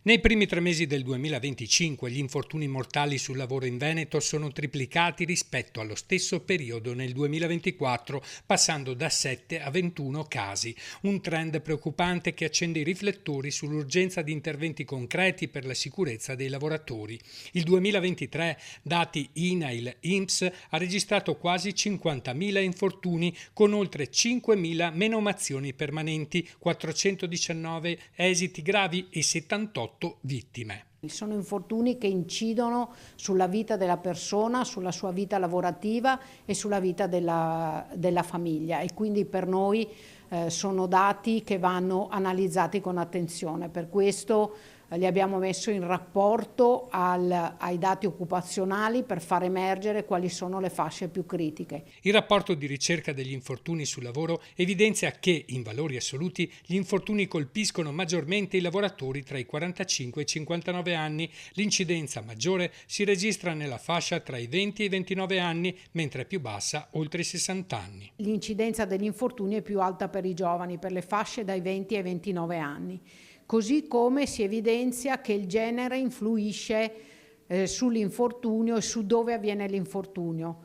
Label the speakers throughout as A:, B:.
A: Nei primi 3 mesi del 2025 gli infortuni mortali sul lavoro in Veneto sono triplicati rispetto allo stesso periodo nel 2024, passando da 7 a 21 casi. Un trend preoccupante che accende i riflettori sull'urgenza di interventi concreti per la sicurezza dei lavoratori. Il 2023, dati INAIL-INPS, ha registrato quasi 50.000 infortuni con oltre 5.000 menomazioni permanenti, 419 esiti gravi e 78 vittime.
B: Sono infortuni che incidono sulla vita della persona, sulla sua vita lavorativa e sulla vita della famiglia, e quindi per noi sono dati che vanno analizzati con attenzione. Per questo li abbiamo messo in rapporto ai dati occupazionali per far emergere quali sono le fasce più critiche.
A: Il rapporto di ricerca degli infortuni sul lavoro evidenzia che, in valori assoluti, gli infortuni colpiscono maggiormente i lavoratori tra i 45 e i 59 anni. L'incidenza maggiore si registra nella fascia tra i 20 e i 29 anni, mentre è più bassa oltre i 60 anni.
B: L'incidenza degli infortuni è più alta per i giovani, per le fasce dai 20 ai 29 anni. Così come si evidenzia che il genere influisce sull'infortunio e su dove avviene l'infortunio.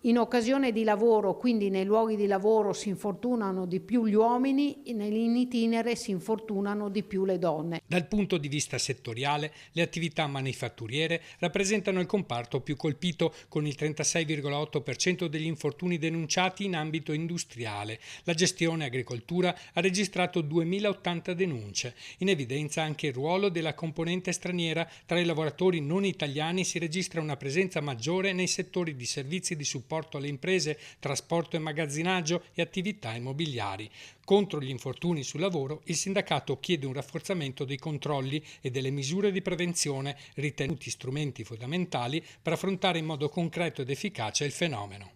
B: In occasione di lavoro, quindi nei luoghi di lavoro, si infortunano di più gli uomini, in itinere si infortunano di più le donne.
A: Dal punto di vista settoriale, le attività manifatturiere rappresentano il comparto più colpito, con il 36,8% degli infortuni denunciati in ambito industriale. La gestione agricoltura ha registrato 2.080 denunce. In evidenza anche il ruolo della componente straniera. Tra i lavoratori non italiani si registra una presenza maggiore nei settori di servizi di supporto alle imprese, trasporto e magazzinaggio e attività immobiliari. Contro gli infortuni sul lavoro, il sindacato chiede un rafforzamento dei controlli e delle misure di prevenzione, ritenuti strumenti fondamentali per affrontare in modo concreto ed efficace il fenomeno.